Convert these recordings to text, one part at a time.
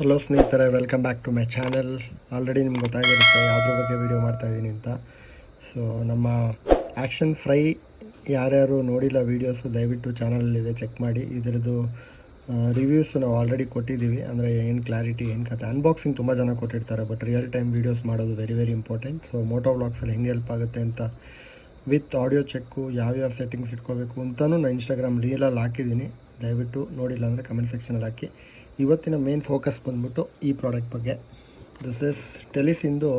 Hello ಸ್ನೇಹಿತರೆ, welcome back to my channel. Already ನಿಮ್ಗೆ ಗೊತ್ತಾಗಿರುತ್ತೆ ಯಾವುದ್ರ ಬಗ್ಗೆ ವೀಡಿಯೋ ಮಾಡ್ತಾಯಿದ್ದೀನಿ ಅಂತ. ಸೊ ನಮ್ಮ ಆ್ಯಕ್ಷನ್ ಫ್ರೈ ಯಾರ್ಯಾರು ನೋಡಿಲ್ಲ ವೀಡಿಯೋಸು ದಯವಿಟ್ಟು ಚಾನಲಲ್ಲಿದೆ, ಚೆಕ್ ಮಾಡಿ. ಇದರದ್ದು ರಿವ್ಯೂಸ್ ನಾವು ಆಲ್ರೆಡಿ ಕೊಟ್ಟಿದ್ದೀವಿ. ಅಂದರೆ ಏನು ಕ್ಲಾರಿಟಿ, ಏನು ಕತೆ, ಅನ್ಬಾಕ್ಸಿಂಗ್ ತುಂಬ ಜನ ಕೊಟ್ಟಿರ್ತಾರೆ, ಬಟ್ ರಿಯಲ್ ಟೈಮ್ ವೀಡಿಯೋಸ್ ಮಾಡೋದು ವೆರಿ ಇಂಪಾರ್ಟೆಂಟ್. ಸೊ ಮೋಟೋ ವ್ಲಾಗ್ಸಲ್ಲಿ ಹೆಂಗೆ ಹೆಲ್ಪ್ ಆಗುತ್ತೆ ಅಂತ ವಿತ್ ಆಡಿಯೋ ಚೆಕ್ಕು ಯಾವ್ಯಾವ ಸೆಟ್ಟಿಂಗ್ಸ್ ಇಟ್ಕೋಬೇಕು ಅಂತಲೂ ನಾನು ಇನ್ಸ್ಟಾಗ್ರಾಮ್ ರೀಲಲ್ಲಿ ಹಾಕಿದ್ದೀನಿ. ದಯವಿಟ್ಟು ನೋಡಿಲ್ಲ ಅಂದರೆ ಕಮೆಂಟ್ ಸೆಕ್ಷನಲ್ಲಿ ಹಾಕಿ. ಇವತ್ತಿನ ಮೇನ್ ಫೋಕಸ್ ಬಂದ್ಬಿಟ್ಟು ಈ ಪ್ರಾಡಕ್ಟ್ ಬಗ್ಗೆ. ದಿಸ್ ಇಸ್ ಟೆಲಿಸಿಂದು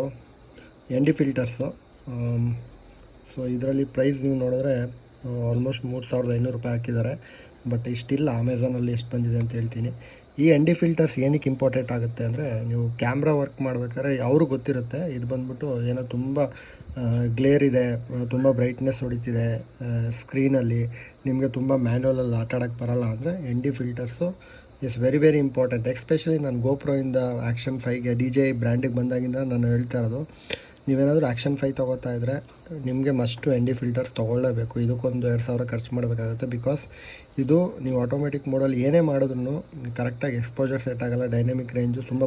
ND ಫಿಲ್ಟರ್ಸು. ಸೊ ಇದರಲ್ಲಿ ಪ್ರೈಸ್ ನೀವು ನೋಡಿದ್ರೆ ಆಲ್ಮೋಸ್ಟ್ 3500 ರೂಪಾಯಿ ಹಾಕಿದ್ದಾರೆ. ಬಟ್ ಇಷ್ಟಿಲ್ಲ, ಅಮೆಝಾನಲ್ಲಿ ಎಷ್ಟು ಬಂದಿದೆ ಅಂತ ಹೇಳ್ತೀನಿ. ಈ ND ಫಿಲ್ಟರ್ಸ್ ಏನಕ್ಕೆ ಇಂಪಾರ್ಟೆಂಟ್ ಆಗುತ್ತೆ ಅಂದರೆ, ನೀವು ಕ್ಯಾಮ್ರಾ ವರ್ಕ್ ಮಾಡಬೇಕಾದ್ರೆ ಅವ್ರಿಗೆ ಗೊತ್ತಿರುತ್ತೆ ಇದು ಬಂದ್ಬಿಟ್ಟು ಏನೋ ತುಂಬ ಗ್ಲೇರ್ ಇದೆ, ತುಂಬ ಬ್ರೈಟ್ನೆಸ್ ಹೊಡಿತಿದೆ ಸ್ಕ್ರೀನಲ್ಲಿ, ನಿಮಗೆ ತುಂಬ ಮ್ಯಾನ್ಯುವಲಲ್ಲಿ ಆಟ ಆಡೋಕ್ಕೆ ಬರೋಲ್ಲ ಅಂದರೆ ND filters is very important. Especially ನಾನು ಗೋಪ್ರೋಯಿಂದ ಆ್ಯಕ್ಷನ್ 5ಗೆ DJI ಬ್ರ್ಯಾಂಡಿಗೆ ಬಂದಾಗಿಂದ ನಾನು ಹೇಳ್ತಾ ಇರೋದು, ನೀವೇನಾದರೂ ಆ್ಯಕ್ಷನ್ 5 ತೊಗೋತಾ ಇದ್ದರೆ ನಿಮಗೆ ಮಸ್ಟು ND ಫಿಲ್ಟರ್ಸ್ ತೊಗೊಳ್ಳೇಬೇಕು. ಇದಕ್ಕೊಂದು 2000 ಖರ್ಚು ಮಾಡಬೇಕಾಗುತ್ತೆ. ಬಿಕಾಸ್ ಇದು ನೀವು ಆಟೋಮೆಟಿಕ್ ಮೋಡಲ್ಲಿ ಏನೇ ಮಾಡಿದ್ರು ಕರೆಕ್ಟಾಗಿ ಎಕ್ಸ್ಪೋಜರ್ ಸೆಟ್ ಆಗೋಲ್ಲ, ಡೈನಾಮಿಕ್ ರೇಂಜು ತುಂಬ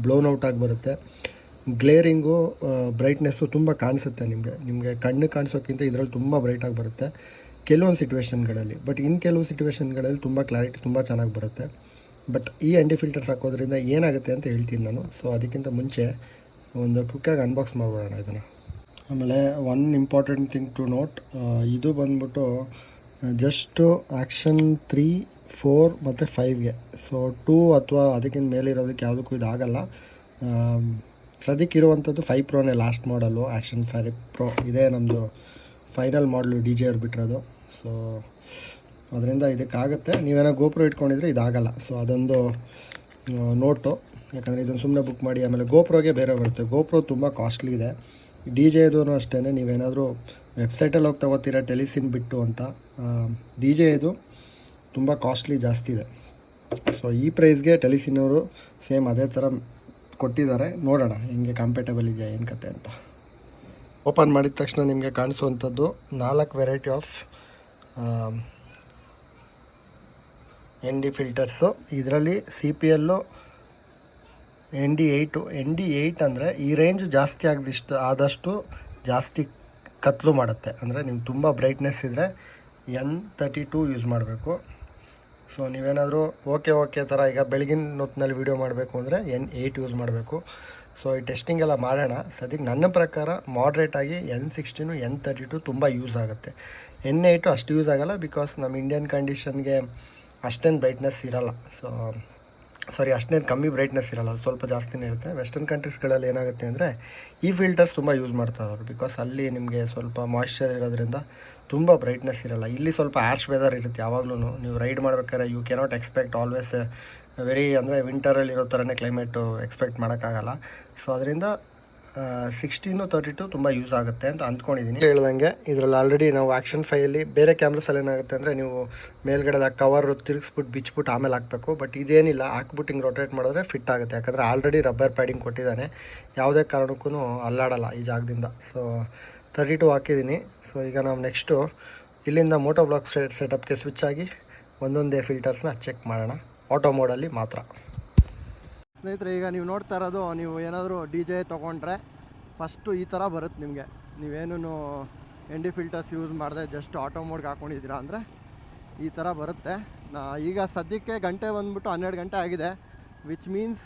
ಬ್ಲೋನ್ ಔಟ್ ಆಗಿ ಬರುತ್ತೆ, ಗ್ಲೇರಿಂಗು ಬ್ರೈಟ್ನೆಸ್ಸು ತುಂಬ ಕಾಣಿಸುತ್ತೆ. ನಿಮಗೆ ಕಣ್ಣು ಕಾಣಿಸೋಕ್ಕಿಂತ ಇದರಲ್ಲಿ ತುಂಬ ಬ್ರೈಟಾಗಿ ಬರುತ್ತೆ ಕೆಲವೊಂದು ಸಿಚುವೇಷನ್ಗಳಲ್ಲಿ. ಬಟ್ ಇನ್ನು ಕೆಲವು ಸಿಚುವೇಷನ್ಗಳಲ್ಲಿ ತುಂಬ ಕ್ಲಾರಿಟಿ ತುಂಬ ಚೆನ್ನಾಗಿ ಬರುತ್ತೆ. ಬಟ್ ಈ ND ಫಿಲ್ಟರ್ಸ್ ಹಾಕೋದ್ರಿಂದ ಏನಾಗುತ್ತೆ ಅಂತ ಹೇಳ್ತೀನಿ ನಾನು. ಸೊ ಅದಕ್ಕಿಂತ ಮುಂಚೆ ಒಂದು ಕ್ವಿಕ್ಕಾಗಿ ಅನ್ಬಾಕ್ಸ್ ಮಾಡ್ಬೋಣ ಇದನ್ನು. ಆಮೇಲೆ one important thing to note, ಇದು ಬಂದ್ಬಿಟ್ಟು ಜಸ್ಟು ಆ್ಯಕ್ಷನ್ 3, 4 ಮತ್ತು 5ಗೆ. ಸೊ 2 ಅಥವಾ ಅದಕ್ಕಿಂತ ಮೇಲೆ ಇರೋದಕ್ಕೆ ಯಾವುದಕ್ಕೂ ಇದಾಗಲ್ಲ. ಸದ್ಯಕ್ಕಿರುವಂಥದ್ದು 5 ಪ್ರೋನೇ ಲಾಸ್ಟ್ ಮಾಡಲು. ಆ್ಯಕ್ಷನ್ 5 ಪ್ರೋ ಇದೇ ನಮ್ಮದು ಫೈನಲ್ ಮಾಡಲು DJI ಅವ್ರು ಬಿಟ್ಟಿರೋದು. ಸೊ ಅದರಿಂದ ಇದಕ್ಕಾಗುತ್ತೆ. ನೀವೇನೋ ಗೋಪ್ರೋ ಇಟ್ಕೊಂಡಿದ್ರೆ ಇದಾಗಲ್ಲ. ಸೊ ಅದೊಂದು ನೋಟು, ಯಾಕಂದರೆ ಇದನ್ನು ಸುಮ್ಮನೆ ಬುಕ್ ಮಾಡಿ ಆಮೇಲೆ ಗೋಪ್ರೋಗೆ ಬೇರೆ ಬರುತ್ತೆ. ಗೋಪ್ರೋ ತುಂಬ ಕಾಸ್ಟ್ಲಿ ಇದೆ. DJIದು ಅಷ್ಟೇ, ನೀವೇನಾದರೂ ವೆಬ್ಸೈಟಲ್ಲಿ ಹೋಗಿ ತೊಗೋತೀರ ಟೆಲಿಸಿನ್ ಬಿಟ್ಟು ಅಂತ, DJIದು ತುಂಬ ಕಾಸ್ಟ್ಲಿ ಜಾಸ್ತಿ ಇದೆ. ಸೊ ಈ ಪ್ರೈಸ್ಗೆ ಟೆಲಿಸಿನವರು ಸೇಮ್ ಅದೇ ಥರ ಕೊಟ್ಟಿದ್ದಾರೆ. ನೋಡೋಣ ಹೆಂಗೆ ಕಂಪೇಟಬಲ್ ಇದೆಯಾ ಏನು ಕತೆ ಅಂತ. ಓಪನ್ ಮಾಡಿದ ತಕ್ಷಣ ನಿಮಗೆ ಕಾಣಿಸುವಂಥದ್ದು 4 ವೆರೈಟಿ ಆಫ್ ND ಫಿಲ್ಟರ್ಸು. ಇದರಲ್ಲಿ CPL ND8 ಅಂದರೆ ಈ ರೇಂಜ್ ಜಾಸ್ತಿ ಆದಷ್ಟು ಜಾಸ್ತಿ ಕತ್ಲು ಮಾಡುತ್ತೆ. ಅಂದರೆ ನಿಮ್ಗೆ ತುಂಬ ಬ್ರೈಟ್ನೆಸ್ ಇದ್ದರೆ N32 ಯೂಸ್ ಮಾಡಬೇಕು. ಸೊ ನೀವೇನಾದರೂ ಓಕೆ ಥರ ಈಗ ಬೆಳಗಿನ ಹೊತ್ತಿನಲ್ಲಿ ವೀಡಿಯೋ ಮಾಡಬೇಕು ಅಂದರೆ N8 ಯೂಸ್ ಮಾಡಬೇಕು. ಸೊ ಈ ಟೆಸ್ಟಿಂಗ್ ಎಲ್ಲ ಮಾಡೋಣ. ಸದ್ಯಕ್ಕೆ ನನ್ನ ಪ್ರಕಾರ ಮಾಡ್ರೇಟಾಗಿ N16, N32 ತುಂಬ ಯೂಸ್ ಆಗುತ್ತೆ. N8 ಅಷ್ಟು ಯೂಸ್ ಆಗೋಲ್ಲ, ಬಿಕಾಸ್ ನಮ್ಮ ಇಂಡಿಯನ್ ಕಂಡೀಷನ್ಗೆ ಅಷ್ಟೇನು ಬ್ರೈಟ್ನೆಸ್ ಇರೋಲ್ಲ. ಅಷ್ಟೇನು ಕಮ್ಮಿ ಬ್ರೈಟ್ನೆಸ್ ಇರೋಲ್ಲ, ಸ್ವಲ್ಪ ಜಾಸ್ತಿನೇ ಇರುತ್ತೆ. ವೆಸ್ಟರ್ನ್ ಕಂಟ್ರೀಸ್ಗಳಲ್ಲಿ ಏನಾಗುತ್ತೆ ಅಂದರೆ ಈ ಫಿಲ್ಟರ್ಸ್ ತುಂಬ ಯೂಸ್ ಮಾಡ್ತಾರೆ ಅವರು, ಬಿಕಾಸ್ ಅಲ್ಲಿ ನಿಮಗೆ ಸ್ವಲ್ಪ ಮಾಯ್ಶ್ಚರ್ ಇರೋದ್ರಿಂದ ತುಂಬ ಬ್ರೈಟ್ನೆಸ್ ಇರೋಲ್ಲ. ಇಲ್ಲಿ ಸ್ವಲ್ಪ ಆ್ಯಶ್ ವೆದರ್ ಇರುತ್ತೆ ಯಾವಾಗಲೂ. ನೀವು ರೈಡ್ ಮಾಡ್ಬೇಕಾದ್ರೆ ಯು ಕೆನಾಟ್ ಎಕ್ಸ್ಪೆಕ್ಟ್ ಆಲ್ವೇಸ್ ಅಂದರೆ ವಿಂಟರಲ್ಲಿ ಇರೋ ಥರನೇ ಕ್ಲೈಮೇಟು ಎಕ್ಸ್ಪೆಕ್ಟ್ ಮಾಡೋಕ್ಕಾಗಲ್ಲ. ಸೊ ಅದರಿಂದ 16, 32 ತುಂಬ ಯೂಸ್ ಆಗುತ್ತೆ ಅಂತ ಅಂದ್ಕೊಂಡಿದ್ದೀನಿ. ಹೇಳ್ದಂಗೆ ಇದರಲ್ಲಿ ಆಲ್ರೆಡಿ ನಾವು ಆ್ಯಕ್ಷನ್ 5ಅಲ್ಲಿ ಬೇರೆ ಕ್ಯಾಮ್ರಸಲ್ಲಿ ಏನಾಗುತ್ತೆ ಅಂದರೆ ನೀವು ಮೇಲ್ಗಡೆ ಕವರ್ ತಿರುಗಿಸ್ಬಿಟ್ಟು ಬಿಚ್ಬಿಟ್ಟು ಆಮೇಲೆ ಹಾಕಬೇಕು. ಬಟ್ ಇದೇನಿಲ್ಲ, ಹಾಕ್ಬಿಟ್ಟು ಹಿಂಗೆ ರೊಟೇಟ್ ಮಾಡಿದ್ರೆ ಫಿಟ್ ಆಗುತ್ತೆ. ಯಾಕಂದರೆ ಆಲ್ರೆಡಿ ರಬ್ಬರ್ ಪ್ಯಾಡಿಂಗ್ ಕೊಟ್ಟಿದ್ದಾನೆ, ಯಾವುದೇ ಕಾರಣಕ್ಕೂ ಅಲ್ಲಾಡಲ್ಲ ಈ ಜಾಗದಿಂದ. ಸೊ 32 ಹಾಕಿದ್ದೀನಿ. ಸೊ ಈಗ ನಾವು ನೆಕ್ಸ್ಟು ಇಲ್ಲಿಂದ ಮೋಟೋ ಬ್ಲಾಗ್ ಸೆಟಪ್ಗೆ ಸ್ವಿಚ್ ಆಗಿ ಒಂದೊಂದೇ ಫಿಲ್ಟರ್ಸ್ನ ಚೆಕ್ ಮಾಡೋಣ, ಆಟೋ ಮೋಡಲ್ಲಿ ಮಾತ್ರ. ಸ್ನೇಹಿತರೆ, ಈಗ ನೀವು ನೋಡ್ತಾ ಇರೋದು, ನೀವು ಏನಾದರೂ DJI ತೊಗೊಂಡ್ರೆ ಫಸ್ಟು ಈ ಥರ ಬರುತ್ತೆ ನಿಮಗೆ. ನೀವೇನು ND ಫಿಲ್ಟರ್ಸ್ ಯೂಸ್ ಮಾಡಿದೆ ಜಸ್ಟ್ ಆಟೋ ಮೋಡ್ಗೆ ಹಾಕ್ಕೊಂಡಿದ್ದೀರಾ ಅಂದರೆ ಈ ಥರ ಬರುತ್ತೆ. ಈಗ ಸದ್ಯಕ್ಕೆ ಗಂಟೆ ಬಂದ್ಬಿಟ್ಟು 12 ಗಂಟೆ ಆಗಿದೆ, ವಿಚ್ ಮೀನ್ಸ್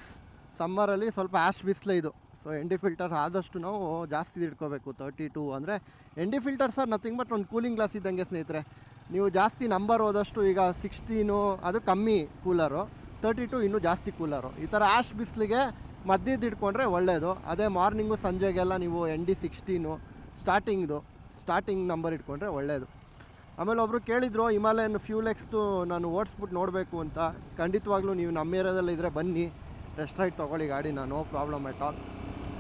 ಸಮ್ಮರಲ್ಲಿ ಸ್ವಲ್ಪ ಆ್ಯಶ್ ಬಿಸಿಲು ಇದು. ಸೊ ND ಫಿಲ್ಟರ್ಸ್ ಆದಷ್ಟು ನಾವು ಜಾಸ್ತಿ ಇಟ್ಕೋಬೇಕು. 32 ಅಂದರೆ ND filters are nothing but ಒಂದು ಕೂಲಿಂಗ್ ಗ್ಲಾಸ್ ಇದ್ದಂಗೆ ಸ್ನೇಹಿತರೆ. ನೀವು ಜಾಸ್ತಿ ನಂಬರ್ ಹೋದಷ್ಟು, ಈಗ 16 ಅದು ಕಮ್ಮಿ ಕೂಲರು, 32 ಇನ್ನೂ ಜಾಸ್ತಿ ಕೂಲರು. ಈ ಥರ ಆ್ಯಶ್ ಬಿಸಿಲಿಗೆ ಮಧ್ಯದ್ದು ಇಟ್ಕೊಂಡ್ರೆ ಒಳ್ಳೆಯದು. ಅದೇ ಮಾರ್ನಿಂಗು ಸಂಜೆಗೆಲ್ಲ ನೀವು ND16 ಸ್ಟಾರ್ಟಿಂಗ್ ನಂಬರ್ ಇಟ್ಕೊಂಡ್ರೆ ಒಳ್ಳೆಯದು. ಆಮೇಲೆ ಒಬ್ಬರು ಕೇಳಿದರು ಹಿಮಾಲಯನ್ ಫ್ಯೂಲೆಕ್ಸ್ದು ನಾನು ಓಡಿಸ್ಬಿಟ್ಟು ನೋಡಬೇಕು ಅಂತ. ಖಂಡಿತವಾಗ್ಲೂ ನೀವು ನಮ್ಮ ಏರಿಯಾದಲ್ಲಿ ಇದ್ದರೆ ಬನ್ನಿ, ರೆಸ್ಟ್ ರೈಡ್ ತೊಗೊಳ್ಳಿ ಗಾಡಿನ, ನೋ ಪ್ರಾಬ್ಲಮ್ ಎಟ್ ಆಲ್.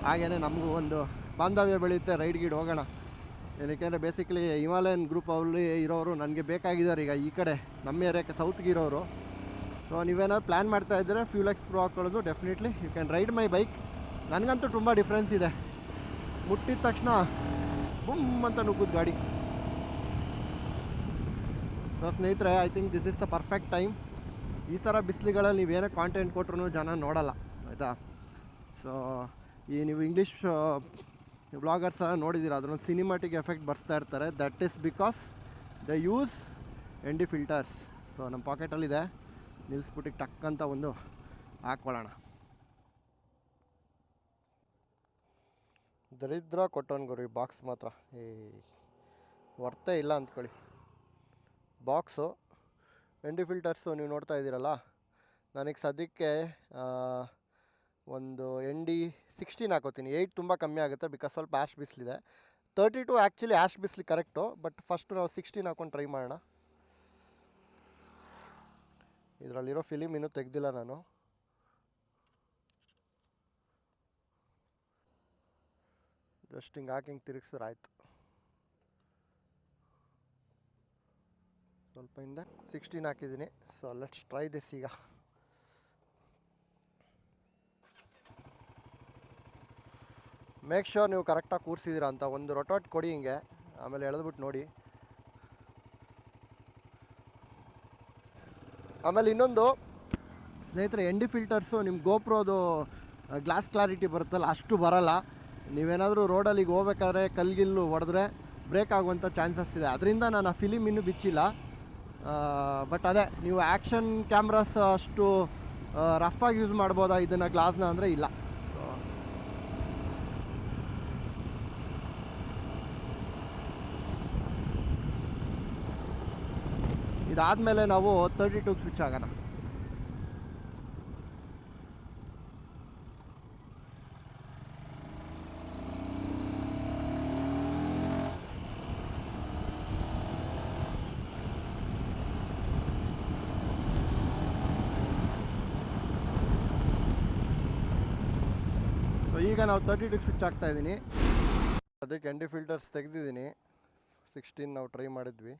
ಹಾಗೆಯೇ ನಮಗೂ ಒಂದು ಬಾಂಧವ್ಯ ಬೆಳೆಯುತ್ತೆ, ರೈಡ್ ಗೀಡ್ ಹೋಗೋಣ. ಏನಕ್ಕೆಂದರೆ ಬೇಸಿಕಲಿ ಹಿಮಾಲಯನ್ ಗ್ರೂಪ್ ಅಲ್ಲಿ ಇರೋರು ನನಗೆ ಬೇಕಾಗಿದ್ದಾರೆ ಈಗ ಈ ಕಡೆ ನಮ್ಮ ಏರಿಯಾಕ್ಕೆ ಸೌತ್ಗೆ ಇರೋರು. ಸೊ ನೀವೇನಾದ್ರು ಪ್ಲ್ಯಾನ್ ಮಾಡ್ತಾ ಇದ್ದರೆ ಫ್ಯೂಲೆಕ್ಸ್ ಪ್ರೋ ಹಾಕ್ಕೊಳ್ಳೋದು definitely you can ride my bike. ನನಗಂತೂ ತುಂಬ ಡಿಫ್ರೆನ್ಸ್ ಇದೆ, ಮುಟ್ಟಿದ ತಕ್ಷಣ ಬುಮ್ ಅಂತ ನುಗ್ಗುದು ಗಾಡಿ. ಸೊ ಸ್ನೇಹಿತರೆ, I think this is the perfect time. ಈ ಥರ ಬಿಸಿಲುಗಳಲ್ಲಿ ನೀವೇನೇ ಕಾಂಟೆಂಟ್ ಕೊಟ್ರೂ ಜನ ನೋಡಲ್ಲ. ಆಯಿತಾ. ಸೊ ನೀವು ಇಂಗ್ಲೀಷ್ ವ್ಲಾಗರ್ಸ್ ಎಲ್ಲ ನೋಡಿದ್ದೀರ, ಅದರೊಂದು ಸಿನಿಮಾಟಿಕ್ ಎಫೆಕ್ಟ್ ಬರ್ಸ್ತಾ ಇರ್ತಾರೆ. That is because the use ND filters. So ನಮ್ಮ ಪಾಕೆಟಲ್ಲಿದೆ, ನಿಲ್ಲಿಸ್ಬಿಟ್ಟು ಟಕ್ ಅಂತ ಒಂದು ಹಾಕ್ಕೊಳ್ಳೋಣ. ದರಿದ್ರ ಕೊಟ್ಟವನು ಗುರು ಈ ಬಾಕ್ಸ್ ಮಾತ್ರ, ಈ ವರ್ತೇ ಇಲ್ಲ ಅಂದ್ಕೊಳ್ಳಿ. ಬಾಕ್ಸು ND ಫಿಲ್ಟರ್ಸು ನೀವು ನೋಡ್ತಾ ಇದ್ದೀರಲ್ಲ, ನನಗೆ ಸದ್ಯಕ್ಕೆ ಒಂದು ND16 ಹಾಕೋತೀನಿ. 8 ತುಂಬ ಕಮ್ಮಿ ಆಗುತ್ತೆ, ಬಿಕಾಸ್ ಸ್ವಲ್ಪ ಆ್ಯಶ್ ಬಿಸಿಲಿದೆ. 32 ಆ್ಯಕ್ಚುಲಿ ಆ್ಯಶ್ ಬಿಸಿಲಿ ಕರೆಕ್ಟು, ಬಟ್ ಫಸ್ಟು ನಾವು 16 ಹಾಕೊಂಡು ಟ್ರೈ ಮಾಡೋಣ. ಇದರಲ್ಲಿರೋ ಫಿಲಿಮ್ ಇನ್ನೂ ತೆಗೆದಿಲ್ಲ ನಾನು. ಜಸ್ಟ್ ಹಿಂಗೆ ಹಾಕಿ ಹಿಂಗೆ ತಿರುಗಿಸಿದ್ರೆ ಆಯಿತು. ಸ್ವಲ್ಪ ಹಿಂದೆ 16 ಹಾಕಿದ್ದೀನಿ. So let's try this. ಈಗ ಮೇಕ್ ಶ್ಯೂರ್ ನೀವು ಕರೆಕ್ಟಾಗಿ ಕೂರಿಸಿದ್ದೀರಾ ಅಂತ ಒಂದು ರೊಟೋಟ್ ಕೊಡಿ ಹಿಂಗೆ, ಆಮೇಲೆ ಎಳೆದ್ಬಿಟ್ಟು ನೋಡಿ. ಆಮೇಲೆ ಇನ್ನೊಂದು ಸ್ನೇಹಿತರೆ, ND ಫಿಲ್ಟರ್ಸು ನಿಮ್ಮ ಗೋಪ್ರೋದು ಗ್ಲಾಸ್ ಕ್ಲಾರಿಟಿ ಬರುತ್ತಲ್ಲ ಅಷ್ಟು ಬರೋಲ್ಲ. ನೀವೇನಾದರೂ ರೋಡಲ್ಲಿ ಹೋಗ್ಬೇಕಾದ್ರೆ ಕಲ್ಗಿಲ್ಲು ಹೊಡೆದ್ರೆ ಬ್ರೇಕ್ ಆಗುವಂಥ ಚಾನ್ಸಸ್ ಇದೆ. ಅದರಿಂದ ನಾನು ಆ ಫಿಲಿಮ್ ಇನ್ನೂ ಬಿಚ್ಚಿಲ್ಲ. ಬಟ್ ಅದೇ ನೀವು ಆ್ಯಕ್ಷನ್ ಕ್ಯಾಮ್ರಾಸ್ ಅಷ್ಟು ರಫಾಗಿ ಯೂಸ್ ಮಾಡ್ಬೋದಾ ಇದನ್ನು ಗ್ಲಾಸ್ನ ಅಂದರೆ ಇಲ್ಲ. ಸೊ ಇದಾದಮೇಲೆ ನಾವು 32 ಸ್ವಿಚ್ ಆಗೋಣ. ಸೊ ಈಗ ನಾವು 32 ಸ್ವಿಚ್ ಆಗ್ತಾಯಿದ್ದೀನಿ. ಅದಕ್ಕೆ ND ಫಿಲ್ಟರ್ಸ್ ತೆಗೆದಿದ್ದೀನಿ. 16 ನಾವು ಟ್ರೈ ಮಾಡಿದ್ವಿ.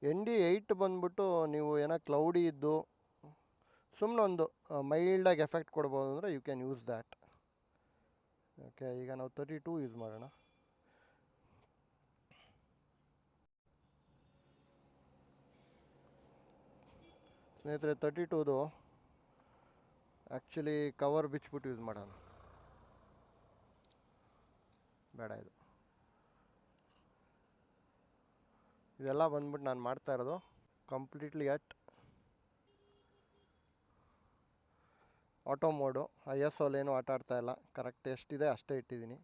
ND8 ಬಂದ್ಬಿಟ್ಟು ನೀವು ಏನೋ ಕ್ಲೌಡಿ ಇದ್ದು ಸುಮ್ಮನೆ ಒಂದು ಮೈಲ್ಡಾಗಿ ಎಫೆಕ್ಟ್ ಕೊಡ್ಬೋದು ಅಂದರೆ you can use that. Okay, ಈಗ ನಾವು 32 ಯೂಸ್ ಮಾಡೋಣ. ಸ್ನೇಹಿತರೆ, 32ದು ಆ್ಯಕ್ಚುಲಿ ಕವರ್ ಬಿಚ್ಬಿಟ್ಟು ಯೂಸ್ ಮಾಡೋಣ, ಬೇಡ. ಇದೆಲ್ಲ ಬಂದ್ಬಿಟ್ಟು ನಾನು ಮಾಡ್ತಾ ಇರೋದು ಕಂಪ್ಲೀಟ್ಲಿ ಅಟ್ ಆಟೋ ಮೋಡು. ISOಲೇನು ಆಟ ಆಡ್ತಾಯಿಲ್ಲ, ಕರೆಕ್ಟ್ ಎಷ್ಟಿದೆ ಅಷ್ಟೇ ಇಟ್ಟಿದ್ದೀನಿ.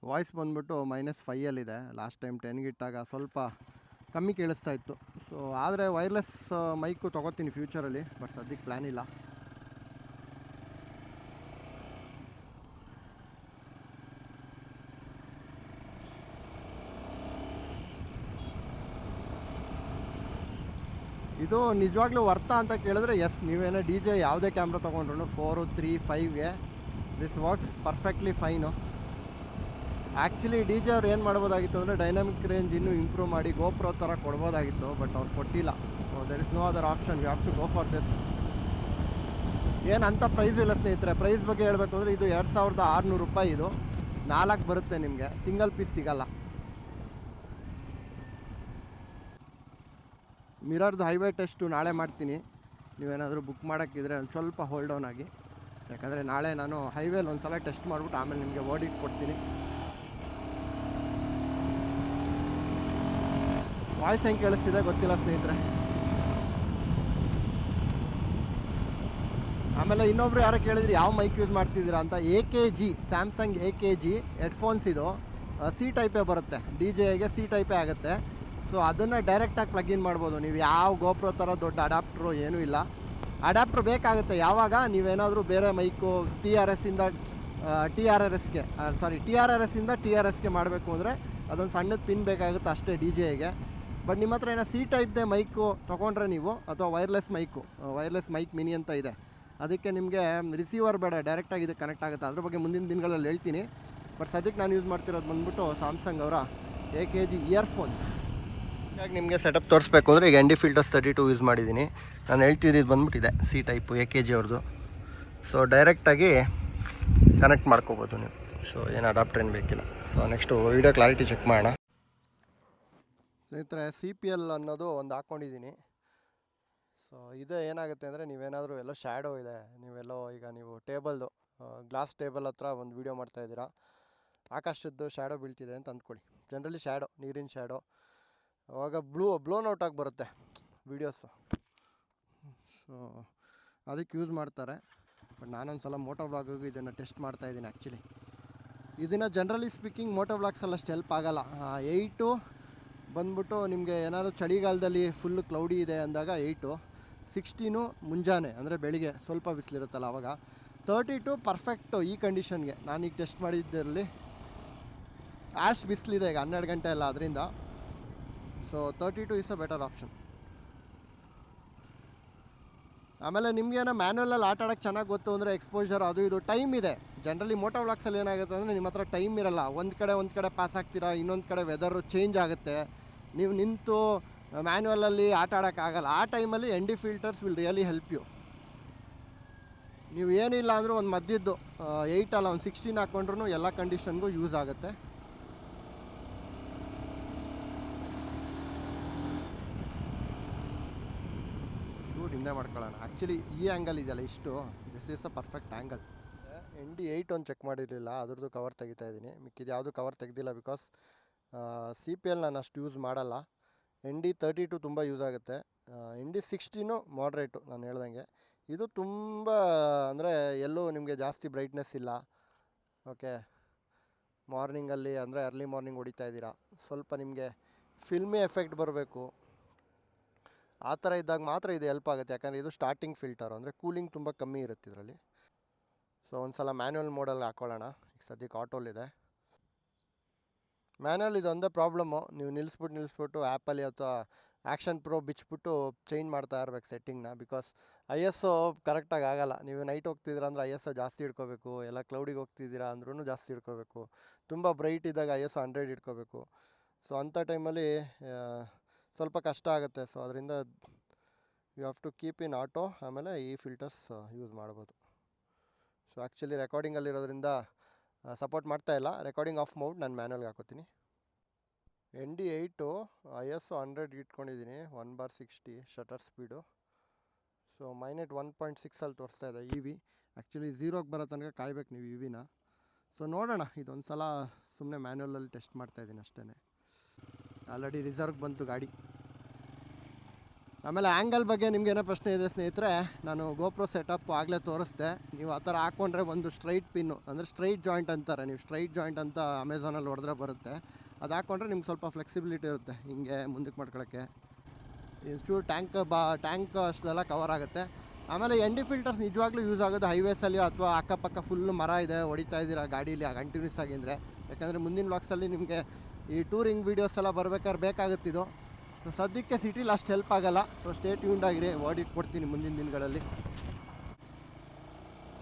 ವಾಯ್ಸ್ ಬಂದ್ಬಿಟ್ಟು -5 ಲಾಸ್ಟ್ ಟೈಮ್ 10ಗೆ ಇಟ್ಟಾಗ ಸ್ವಲ್ಪ ಕಮ್ಮಿ ಕೇಳಿಸ್ತಾ ಇತ್ತು. ಸೊ ಆದರೆ ವೈರ್ಲೆಸ್ ಮೈಕು ತೊಗೋತೀನಿ ಫ್ಯೂಚರಲ್ಲಿ, ಬಟ್ ಸದ್ಯಕ್ಕೆ ಪ್ಲ್ಯಾನ್ ಇಲ್ಲ. ಇದು ನಿಜವಾಗ್ಲೂ ವರ್ತಾ ಅಂತ ಕೇಳಿದ್ರೆ ಎಸ್. ನೀವೇನೋ DJ ಯಾವುದೇ ಕ್ಯಾಮ್ರಾ ತೊಗೊಂಡ್ರು 4, 3, 5ಗೆ this works perfectly fine. Actually DJ ಅವ್ರು ಏನು ಮಾಡ್ಬೋದಾಗಿತ್ತು ಅಂದರೆ ಡೈನಾಮಿಕ್ ರೇಂಜ್ ಇನ್ನೂ ಇಂಪ್ರೂವ್ ಮಾಡಿ ಗೋಪ್ರೋ ಥರ ಕೊಡ್ಬೋದಾಗಿತ್ತು, ಬಟ್ ಅವ್ರು ಕೊಟ್ಟಿಲ್ಲ. So there is no other option, you have to go for this. ಏನು ಅಂಥ ಪ್ರೈಸ್ ಇಲ್ಲ ಸ್ನೇಹಿತರೆ. ಪ್ರೈಸ್ ಬಗ್ಗೆ ಹೇಳಬೇಕು ಅಂದರೆ ಇದು 2600 ರೂಪಾಯಿ. ಇದು 4 ಬರುತ್ತೆ ನಿಮಗೆ, ಸಿಂಗಲ್ ಪೀಸ್ ಸಿಗಲ್ಲ. ಮಿರರ್ದು ಹೈವೇ ಟೆಸ್ಟು ನಾಳೆ ಮಾಡ್ತೀನಿ. ನೀವೇನಾದರೂ ಬುಕ್ ಮಾಡೋಕ್ಕಿದ್ರೆ ಒಂದು ಸ್ವಲ್ಪ ಹೋಲ್ಡ್ ಡೌನ್ ಆಗಿ, ಯಾಕಂದರೆ ನಾಳೆ ನಾನು ಹೈವೇಲಿ ಒಂದು ಸಲ ಟೆಸ್ಟ್ ಮಾಡಿಬಿಟ್ಟು ಆಮೇಲೆ ನಿಮಗೆ ವರ್ಡಿಕ್ಟ್ ಕೊಡ್ತೀನಿ. ವಾಯ್ಸ್ ಹೆಂಗೆ ಕೇಳಿಸ್ತಿದೆ ಗೊತ್ತಿಲ್ಲ ಸ್ನೇಹಿತರೆ. ಆಮೇಲೆ ಇನ್ನೊಬ್ರು ಯಾರೋ ಕೇಳಿದ್ರಿ ಯಾವ ಮೈಕ್ ಯೂಸ್ ಮಾಡ್ತಿದ್ದೀರಾ ಅಂತ. AKG Samsung AKG headphones. ಇದು C ಟೈಪೇ ಬರುತ್ತೆ, DJಗೆ C ಟೈಪೇ ಆಗುತ್ತೆ. ಸೊ ಅದನ್ನು ಡೈರೆಕ್ಟಾಗಿ ಪ್ಲಗಿನ್ ಮಾಡ್ಬೋದು. ನೀವು ಯಾವ ಗೋಪ್ರೋ ಥರ ದೊಡ್ಡ ಅಡಾಪ್ಟ್ರು ಏನೂ ಇಲ್ಲ. ಅಡಾಪ್ಟ್ರ್ ಬೇಕಾಗುತ್ತೆ ಯಾವಾಗ ನೀವೇನಾದರೂ ಬೇರೆ ಮೈಕು TRSಯಿಂದ TRSಗೆ ಮಾಡಬೇಕು ಅಂದರೆ ಅದೊಂದು ಸಣ್ಣದು ಪಿನ್ ಬೇಕಾಗುತ್ತೆ ಅಷ್ಟೇ DJಗೆ. ಬಟ್ ನಿಮ್ಮ ಹತ್ರ ಏನೋ C ಟೈಪ್ದೇ ಮೈಕು ತೊಗೊಂಡ್ರೆ ನೀವು, ಅಥವಾ ವೈರ್ಲೆಸ್ ಮೈಕ್ ಮಿನಿ ಅಂತ ಇದೆ, ಅದಕ್ಕೆ ನಿಮಗೆ ರಿಸೀವರ್ ಬೇಡ, ಡೈರೆಕ್ಟಾಗಿ ಇದಕ್ಕೆ ಕನೆಕ್ಟ್ ಆಗುತ್ತೆ. ಅದ್ರ ಬಗ್ಗೆ ಮುಂದಿನ ದಿನಗಳಲ್ಲಿ ಹೇಳ್ತೀನಿ. ಬಟ್ ಸದ್ಯಕ್ಕೆ ನಾನು ಯೂಸ್ ಮಾಡ್ತಿರೋದು ಬಂದ್ಬಿಟ್ಟು ಸ್ಯಾಮ್ಸಂಗ್ ಅವರ AKG ಇಯರ್ಫೋನ್ಸ್. ಹಾಗಾಗಿ ನಿಮಗೆ ಸೆಟಪ್ ತೋರಿಸ್ಬೇಕು ಅಂದರೆ ಈಗ ND ಫಿಲ್ಟರ್ಸ್ 32 ಯೂಸ್ ಮಾಡಿದ್ದೀನಿ. ನಾನು ಹೇಳ್ತಿದ್ದು ಬಂದ್ಬಿಟ್ಟಿದೆ C ಟೈಪು AKG ಅವ್ರದ್ದು. ಸೊ ಡೈರೆಕ್ಟಾಗಿ ಕನೆಕ್ಟ್ ಮಾಡ್ಕೋಬೋದು ನೀವು. ಸೊ ಏನು ಅಡಾಪ್ಟರ್ ಏನು ಬೇಕಿಲ್ಲ. So next video clarity check ಮಾಡೋಣ. ಸ್ನೇಹಿತರೆ, CPL ಅನ್ನೋದು ಒಂದು ಹಾಕ್ಕೊಂಡಿದ್ದೀನಿ. ಸೊ ಇದೇ ಏನಾಗುತ್ತೆ ಅಂದರೆ ನೀವೇನಾದರೂ ಎಲ್ಲೋ ಶ್ಯಾಡೋ ಇದೆ, ನೀವೆಲ್ಲೋ ಈಗ ನೀವು ಟೇಬಲ್ದು ಗ್ಲಾಸ್ ಟೇಬಲ್ ಹತ್ರ ಒಂದು ವೀಡಿಯೋ ಮಾಡ್ತಾಯಿದ್ದೀರಾ, ಆಕಾಶದ್ದು ಶ್ಯಾಡೋ ಬೀಳ್ತಿದೆ ಅಂತ ಅಂದ್ಕೊಳ್ಳಿ. ಜನರಲಿ ಶ್ಯಾಡೋ, ನೀರಿನ ಶ್ಯಾಡೋ, ಆವಾಗ ಬ್ಲೋನ್ ಔಟ್ ಆಗಿ ಬರುತ್ತೆ ವೀಡಿಯೋಸು. ಸೊ ಅದಕ್ಕೆ ಯೂಸ್ ಮಾಡ್ತಾರೆ. ಬಟ್ ನಾನೊಂದು ಸಲ ಮೋಟೋ ವ್ಲಾಗಿಗೂ ಇದನ್ನು ಟೆಸ್ಟ್ ಮಾಡ್ತಾಯಿದ್ದೀನಿ ಆ್ಯಕ್ಚುಲಿ. ಇದನ್ನು ಜನರಲಿ ಸ್ಪೀಕಿಂಗ್ ಮೋಟೋ ವ್ಲಾಗ್ಸಲ್ಲಿ ಅಷ್ಟು ಹೆಲ್ಪ್ ಆಗೋಲ್ಲ. 8 ಬಂದ್ಬಿಟ್ಟು ನಿಮಗೆ ಏನಾದರೂ ಚಳಿಗಾಲದಲ್ಲಿ ಫುಲ್ಲು ಕ್ಲೌಡಿ ಇದೆ ಅಂದಾಗ 8, 16 ಮುಂಜಾನೆ ಅಂದರೆ ಬೆಳಿಗ್ಗೆ ಸ್ವಲ್ಪ ಬಿಸಿಲಿರುತ್ತಲ್ಲ ಆವಾಗ, 32 ಪರ್ಫೆಕ್ಟು ಈ ಕಂಡೀಷನ್ಗೆ. ನಾನೀಗ ಟೆಸ್ಟ್ ಮಾಡಿದ್ದರಲ್ಲಿ ಆ್ಯಶ್ ಬಿಸಿಲಿದೆ ಈಗ 12 ಗಂಟೆ ಎಲ್ಲ, ಅದರಿಂದ. So 32 is a better option. ಆಮೇಲೆ ನಿಮಗೇನೋ ಮ್ಯಾನ್ಯಲಲ್ಲಿ ಆಟ ಆಡೋಕ್ಕೆ ಚೆನ್ನಾಗಿ ಗೊತ್ತು ಅಂದರೆ ಎಕ್ಸ್ಪೋಜರ್ ಅದು ಇದು ಟೈಮ್ ಇದೆ. ಜನರಲಿ ಮೋಟೋ ವ್ಲಾಗ್ಸಲ್ಲಿ ಏನಾಗುತ್ತೆ ಅಂದರೆ ನಿಮ್ಮ ಹತ್ರ ಟೈಮ್ ಇರಲ್ಲ. ಒಂದು ಕಡೆ ಪಾಸ್ ಆಗ್ತೀರಾ, ಇನ್ನೊಂದು ಕಡೆ ವೆದರು ಚೇಂಜ್ ಆಗುತ್ತೆ, ನೀವು ನಿಂತು ಮ್ಯಾನ್ಯಲಲ್ಲಿ ಆಟ ಆಡೋಕ್ಕಾಗಲ್ಲ. ಆ ಟೈಮಲ್ಲಿ ND filters will really help you. ನೀವು ಏನಿಲ್ಲ ಅಂದರೂ ಒಂದು ಮಧ್ಯದ್ದು 8 ಅಲ್ಲ ಒಂದು 16 ಹಾಕ್ಕೊಂಡ್ರೂ ಎಲ್ಲ ಕಂಡೀಷನ್ಗೂ ಯೂಸ್ ಆಗುತ್ತೆ. ಚೂರು ಹಿಂದೆ ಮಾಡ್ಕೊಳ್ಳೋಣ. ಆ್ಯಕ್ಚುಲಿ ಈ ಆ್ಯಂಗಲ್ ಇದೆಯಲ್ಲ ಇಷ್ಟು, this is a perfect angle. ND 8 ಒಂದು ಚೆಕ್ ಮಾಡಿರಲಿಲ್ಲ, ಅದ್ರದ್ದು ಕವರ್ ತೆಗಿತಾ ಇದ್ದೀನಿ. ಮಿಕ್ಕಿದ್ದು ಯಾವುದು ಕವರ್ ತೆಗೆದಿಲ್ಲ, ಬಿಕಾಸ್ CPL ನಾನು ಅಷ್ಟು ಯೂಸ್ ಮಾಡಲ್ಲ. ND 32 ತುಂಬ ಯೂಸ್ ಆಗುತ್ತೆ. ND 16 ಮಾಡ್ರೇಟು ನಾನು ಹೇಳ್ದಂಗೆ. ಇದು ತುಂಬ ಅಂದರೆ ಎಲ್ಲೂ ನಿಮಗೆ ಜಾಸ್ತಿ ಬ್ರೈಟ್ನೆಸ್ ಇಲ್ಲ. ಓಕೆ, ಮಾರ್ನಿಂಗಲ್ಲಿ ಅಂದರೆ ಅರ್ಲಿ ಮಾರ್ನಿಂಗ್ ಹೊಡಿತಾ ಇದ್ದೀರಾ, ಸ್ವಲ್ಪ ನಿಮಗೆ ಫಿಲ್ಮಿ ಎಫೆಕ್ಟ್ ಬರಬೇಕು, ಆ ಥರ ಇದ್ದಾಗ ಮಾತ್ರ ಇದು ಹೆಲ್ಪ್ ಆಗುತ್ತೆ. ಯಾಕಂದರೆ ಇದು ಸ್ಟಾರ್ಟಿಂಗ್ ಫಿಲ್ಟರು, ಅಂದರೆ ಕೂಲಿಂಗ್ ತುಂಬ ಕಮ್ಮಿ ಇರುತ್ತೆ ಇದರಲ್ಲಿ. ಸೊ ಒಂದು ಸಲ ಮ್ಯಾನ್ಯಲ್ ಮೋಡಲ್ಲಿ ಹಾಕ್ಕೊಳ್ಳೋಣ. ಈಗ ಸದ್ಯಕ್ಕೆ ಆಟೋಲಿದೆ. ಮ್ಯಾನ್ಯಲ್ ಇದೊಂದೇ ಪ್ರಾಬ್ಲಮ್ಮು, ನೀವು ನಿಲ್ಲಿಸ್ಬಿಟ್ಟು ಆ್ಯಪಲ್ಲಿ ಅಥವಾ ಆ್ಯಕ್ಷನ್ ಪ್ರೋ ಬಿಚ್ಚಿಬಿಟ್ಟು ಚೇಂಜ್ ಮಾಡ್ತಾ ಇರ್ಬೇಕು ಸೆಟ್ಟಿಂಗ್ನ. ಬಿಕಾಸ್ ISO ಕರೆಕ್ಟಾಗಿ ಆಗೋಲ್ಲ. ನೀವು ನೈಟ್ ಹೋಗ್ತಿದ್ದೀರಾ ಅಂದರೆ ISO ಜಾಸ್ತಿ ಇಟ್ಕೋಬೇಕು, ಎಲ್ಲ ಕ್ಲೌಡಿಗೆ ಹೋಗ್ತಿದ್ದೀರಾ ಅಂದ್ರೂ ಜಾಸ್ತಿ ಇಟ್ಕೋಬೇಕು, ತುಂಬ ಬ್ರೈಟ್ ಇದ್ದಾಗ ISO 100 ಇಟ್ಕೋಬೇಕು. ಸೊ ಅಂಥ ಟೈಮಲ್ಲಿ ಸ್ವಲ್ಪ ಕಷ್ಟ ಆಗುತ್ತೆ. ಸೊ ಅದರಿಂದ you have to keep in auto. ಆಮೇಲೆ ಈ ಫಿಲ್ಟರ್ಸ್ ಯೂಸ್ ಮಾಡ್ಬೋದು. ಸೊ ಆ್ಯಕ್ಚುಲಿ ರೆಕಾರ್ಡಿಂಗಲ್ಲಿರೋದ್ರಿಂದ ಸಪೋರ್ಟ್ ಮಾಡ್ತಾಯಿಲ್ಲ. ರೆಕಾರ್ಡಿಂಗ್ ಆಫ್ ಮಾಡ್ಬಿಟ್ಟು ನಾನು ಮ್ಯಾನ್ಯಲ್ಗೆ ಹಾಕೋತೀನಿ. ND 8 ISO 100 ಇಟ್ಕೊಂಡಿದ್ದೀನಿ, 1/60 ಶಟರ್ ಸ್ಪೀಡು. ಸೊ ಮೈನೆಟ್ 1.6 ತೋರಿಸ್ತಾ ಇದೆ EV. ಆ್ಯಕ್ಚುಲಿ 0ಗೆ ಬರೋ ತನಕ ಕಾಯ್ಬೇಕು ನೀವು EVನ. ಸೊ ನೋಡೋಣ, ಇದೊಂದು ಸಲ ಸುಮ್ಮನೆ ಮ್ಯಾನ್ಯಲಲ್ಲಿ ಟೆಸ್ಟ್ ಮಾಡ್ತಾಯಿದ್ದೀನಿ ಅಷ್ಟೇ. ಆಲ್ರೆಡಿ ರಿಸರ್ವ್ಗೆ ಬಂತು ಗಾಡಿ. ಆಮೇಲೆ ಆ್ಯಂಗಲ್ ಬಗ್ಗೆ ನಿಮಗೇನೋ ಪ್ರಶ್ನೆ ಇದೆ ಸ್ನೇಹಿತರೆ, ನಾನು GoPro ಸೆಟಪ್ ಆಗಲೇ ತೋರಿಸ್ದೆ. ನೀವು ಆ ಥರ ಹಾಕ್ಕೊಂಡ್ರೆ ಒಂದು ಸ್ಟ್ರೈಟ್ ಪಿನ್ನು, ಅಂದರೆ ಸ್ಟ್ರೈಟ್ ಜಾಯಿಂಟ್ ಅಂತಾರೆ, ನೀವು ಸ್ಟ್ರೈಟ್ ಜಾಯಿಂಟ್ ಅಂತ ಅಮೆಝಾನಲ್ಲಿ ಹೊಡೆದ್ರೆ ಬರುತ್ತೆ. ಅದು ಹಾಕ್ಕೊಂಡ್ರೆ ನಿಮ್ಗೆ ಸ್ವಲ್ಪ ಫ್ಲೆಕ್ಸಿಬಿಲಿಟಿ ಇರುತ್ತೆ, ಹಿಂಗೆ ಮುಂದಕ್ಕೆ ಮಾಡ್ಕೊಳ್ಳೋಕ್ಕೆ. ಚೂರು ಟ್ಯಾಂಕ್ ಅಷ್ಟೆಲ್ಲ ಕವರ್ ಆಗುತ್ತೆ. ಆಮೇಲೆ ND ಫಿಲ್ಟರ್ಸ್ ನಿಜವಾಗ್ಲೂ ಯೂಸ್ ಆಗೋದು ಹೈವೇಸಲ್ಲಿ ಅಥವಾ ಅಕ್ಕಪಕ್ಕ ಫುಲ್ಲು ಮರ ಇದೆ ಹೊಡಿತಾ ಇದ್ದೀರಾ ಗಾಡೀಲಿ ಕಂಟಿನ್ಯೂಸ್ ಆಗಿ ಅಂದರೆ. ಯಾಕಂದರೆ ಮುಂದಿನ ವ್ಲಾಗ್ಸಲ್ಲಿ ನಿಮಗೆ ಈ ಟೂರಿಂಗ್ ವೀಡಿಯೋಸ್ ಎಲ್ಲ ಬರ್ಬೇಕಾದ್ರೆ ಬೇಕಾಗುತ್ತಿದ್ದು. ಸೊ ಸದ್ಯಕ್ಕೆ ಸಿಟಿಲಿ ಅಷ್ಟು ಹೆಲ್ಪ್ ಆಗೋಲ್ಲ. ಸೊ ಸ್ಟೇ ಟ್ಯೂನ್ಡ್ ಆಗಿರಿ, ಆಡಿಟ್ ಕೊಡ್ತೀನಿ ಮುಂದಿನ ದಿನಗಳಲ್ಲಿ.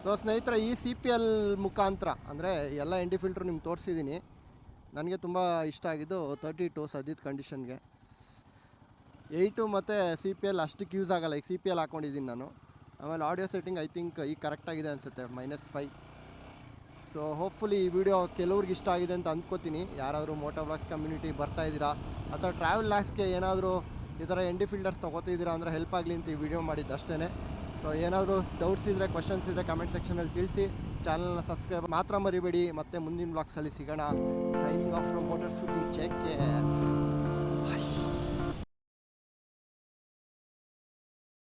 ಸೊ ಸ್ನೇಹಿತರೆ, ಈ CPL ಮುಖಾಂತರ ಅಂದರೆ ಎಲ್ಲ ND ಫಿಲ್ಟ್ರು ನಿಮ್ಗೆ ತೋರಿಸಿದ್ದೀನಿ. ನನಗೆ ತುಂಬ ಇಷ್ಟ ಆಗಿದ್ದು 32 ಸದ್ಯದ ಕಂಡೀಷನ್ಗೆ. 8 ಮತ್ತು CPL ಅಷ್ಟಕ್ಕೆ ಯೂಸ್ ಆಗೋಲ್ಲ. ಈಗ CPL ಹಾಕ್ಕೊಂಡಿದ್ದೀನಿ ನಾನು. ಆಮೇಲೆ ಆಡಿಯೋ ಸೆಟ್ಟಿಂಗ್ ಐ ಥಿಂಕ್ ಈಗ ಕರೆಕ್ಟಾಗಿದೆ ಅನಿಸುತ್ತೆ, -5. ಸೊ ಹೋಪ್ಫುಲಿ ಈ ವಿಡಿಯೋ ಕೆಲವ್ರಿಗೆ ಇಷ್ಟ ಆಗಿದೆ ಅಂತ ಅಂದ್ಕೋತೀನಿ. ಯಾರಾದರೂ ಮೋಟೋ ವ್ಲಾಗ್ಸ್ ಕಮ್ಯುನಿಟಿ ಬರ್ತಾಯಿದ್ದೀರಾ ಅಥವಾ ಟ್ರಾವೆಲ್ ವ್ಲಾಗ್ಸ್ಗೆ ಏನಾದರೂ ಈ ಥರ ND ಫಿಲ್ಟರ್ಸ್ ತೊಗೋತಿದ್ದೀರಾ ಅಂದರೆ ಹೆಲ್ಪ್ ಆಗಲಿ ಅಂತ ಈ ವಿಡಿಯೋ ಮಾಡಿದ್ದು ಅಷ್ಟೇ. ಸೊ ಏನಾದರೂ ಡೌಟ್ಸ್ ಇದ್ದರೆ, ಕ್ವಶನ್ಸ್ ಇದ್ದರೆ ಕಮೆಂಟ್ ಸೆಕ್ಷನಲ್ಲಿ ತಿಳಿಸಿ. ಚಾನಲ್ನ ಸಬ್ಸ್ಕ್ರೈಬ್ ಮಾತ್ರ ಮರಿಬೇಡಿ. ಮತ್ತು ಮುಂದಿನ ವ್ಲಾಗ್ಸಲ್ಲಿ ಸಿಗೋಣ. Signing off from motor Suddi. Check care.